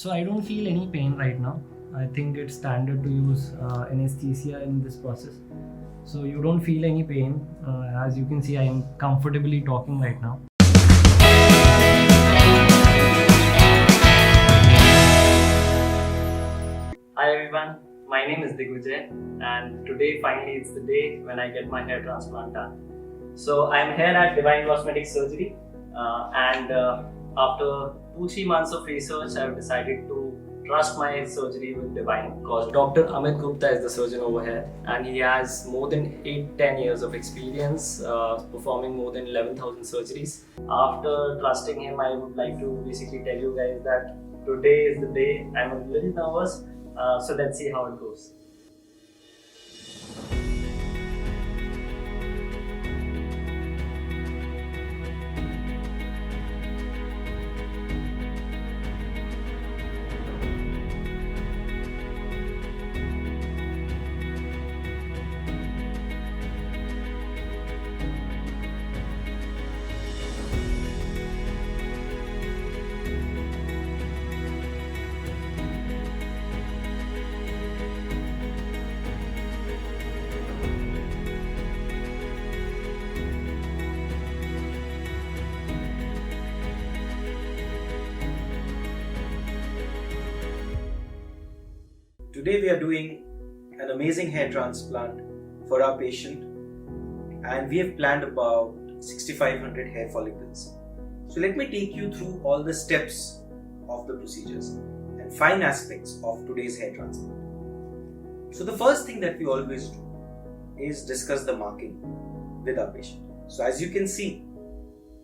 So I don't feel any pain right now. I think it's standard to use anesthesia in this process. So you don't feel any pain. As you can see, I am comfortably talking right now. Hi everyone, my name is Digvijay, and today finally it's the day when I get my hair transplant done. So I'm here at Divine Cosmetic Surgery, and after 2-3 months of research, I've decided to trust my surgery with Divine, because Dr. Amit Gupta is the surgeon over here, and he has more than 8-10 years of experience performing more than 11,000 surgeries. After trusting him, I would like to basically tell you guys that today is the day. I'm a little nervous, so let's see how it goes. Today we are doing an amazing hair transplant for our patient, and we have planned about 6,500 hair follicles. So let me take you through all the steps of the procedures and fine aspects of today's hair transplant. So the first thing that we always do is discuss the marking with our patient. So as you can see,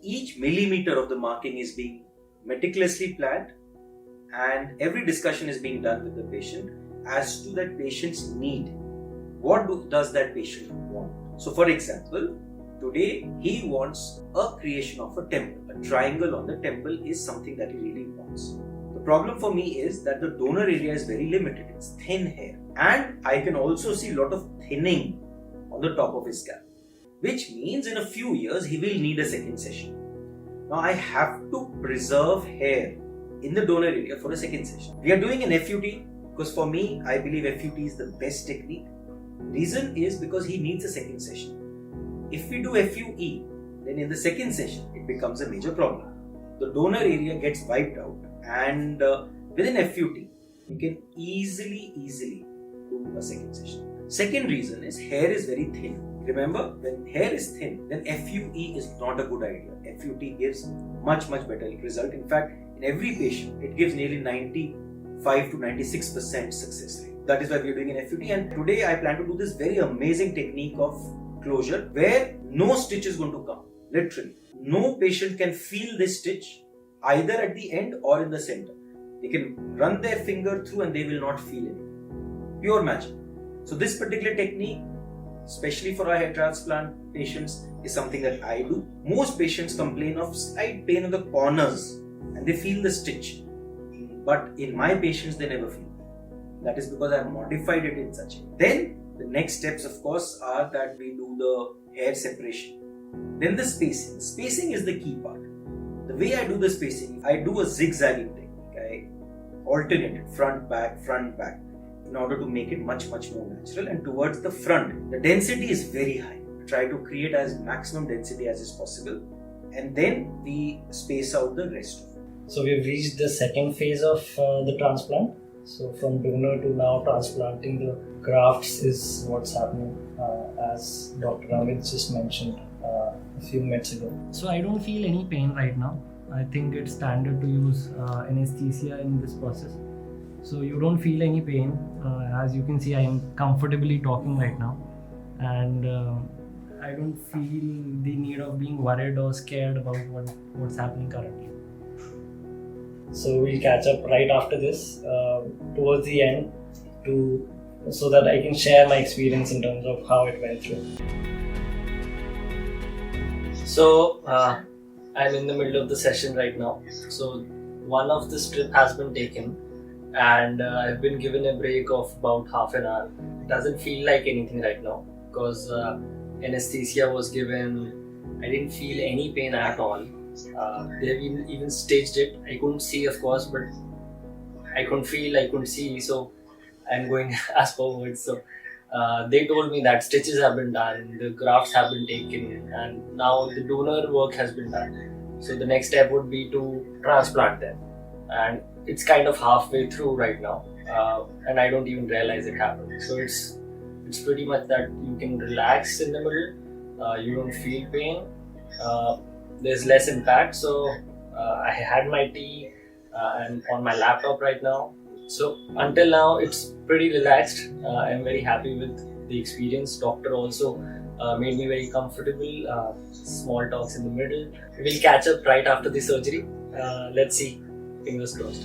each millimeter of the marking is being meticulously planned, and every discussion is being done with the patient as to that patient's need. What does that patient want? So for example, today he wants a creation of a temple. A triangle on the temple is something that he really wants. The problem for me is that the donor area is very limited. It's thin hair, and I can also see a lot of thinning on the top of his scalp, which means in a few years he will need a second session. Now I have to preserve hair in the donor area for a second session. We are doing an FUT because for me, I believe FUT is the best technique. Reason is because he needs a second session. If we do FUE, then in the second session, it becomes a major problem. The donor area gets wiped out, and within FUT, you can easily do a second session. Second reason is hair is very thin. Remember, when hair is thin, then FUE is not a good idea. FUT gives much better result. In fact, in every patient, it gives nearly 95 to 96% success rate. That is why we are doing an FUT, and today I plan to do this very amazing technique of closure where no stitch is going to come. Literally, no patient can feel this stitch either at the end or in the center. They can run their finger through and they will not feel it. Pure magic. So this particular technique, especially for our hair transplant patients, is something that I do. Most patients complain of slight pain in the corners and they feel the stitch. But in my patients, they never feel. That is because I have modified it in such a way. Then the next steps, of course, are that we do the hair separation. Then the spacing. Spacing is the key part. The way I do the spacing, I do a zigzagging technique. I alternate it, front, back, in order to make it much more natural. And towards the front, the density is very high. I try to create as maximum density as is possible. And then we space out the rest of it. So we've reached the second phase of the transplant. So from donor to now transplanting the grafts is what's happening, as Dr. Amit just mentioned a few minutes ago. So I don't feel any pain right now. I think it's standard to use anesthesia in this process. So you don't feel any pain. As you can see, I am comfortably talking right now, and I don't feel the need of being worried or scared about what's happening currently. So we'll catch up right after this, towards the end, so that I can share my experience in terms of how it went through. So I'm in the middle of the session right now. So one of the strip has been taken, and I've been given a break of about half an hour. It doesn't feel like anything right now because anesthesia was given. I didn't feel any pain at all. They've even staged it. I couldn't see, of course, but I couldn't feel, I couldn't see, so I'm going as forward. So they told me that stitches have been done, the grafts have been taken, and now the donor work has been done. So the next step would be to transplant them, and it's kind of halfway through right now, and I don't even realize it happened. So it's pretty much that you can relax in the middle, you don't feel pain, there's less impact. So I had my tea, I'm on my laptop right now. So until now, it's pretty relaxed. I'm very happy with the experience. Doctor also made me very comfortable. Small talks in the middle. We'll catch up right after the surgery. Let's see. Fingers crossed.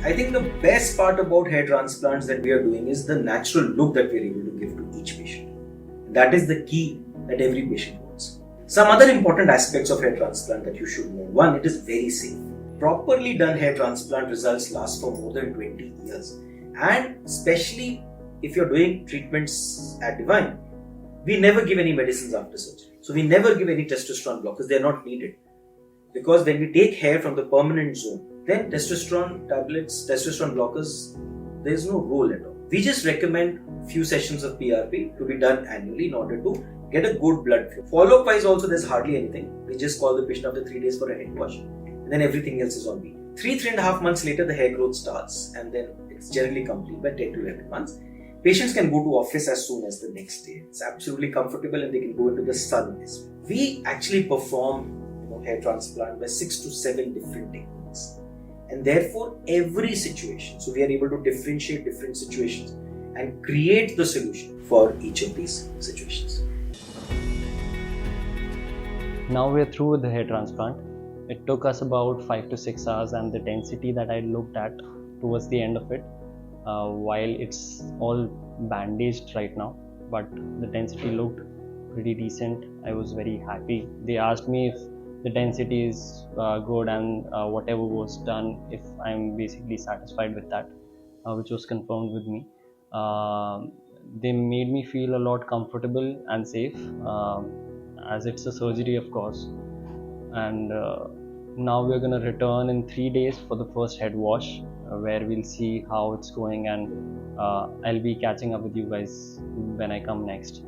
I think the best part about hair transplants that we are doing is the natural look that we are able to give to each patient. That is the key that every patient wants. Some other important aspects of hair transplant that you should know. One, it is very safe. Properly done hair transplant results last for more than 20 years. And especially if you're doing treatments at Divine, we never give any medicines after surgery. So we never give any testosterone blockers. They're not needed. Because when we take hair from the permanent zone, then testosterone tablets, testosterone blockers, there is no role at all. We just recommend few sessions of PRP to be done annually in order to get a good blood flow. Follow-up wise also there's hardly anything. We just call the patient after 3 days for a head wash, and then everything else is on beat. 3.5 months later the hair growth starts, and then it's generally complete by 10 to 11 months. Patients can go to office as soon as the next day. It's absolutely comfortable and they can go into the sun as well. We actually perform hair transplant by 6 to 7 different techniques, and therefore every situation, so we are able to differentiate different situations and create the solution for each of these situations. Now we're through with the hair transplant. It took us about 5 to 6 hours, and the density that I looked at towards the end of it, while it's all bandaged right now, but the density looked pretty decent. I was very happy. They asked me if the density is good, and whatever was done, if I'm basically satisfied with that, which was confirmed with me. They made me feel a lot comfortable and safe, as it's a surgery, of course. And now we're gonna return in 3 days for the first head wash, where we'll see how it's going, and I'll be catching up with you guys when I come next.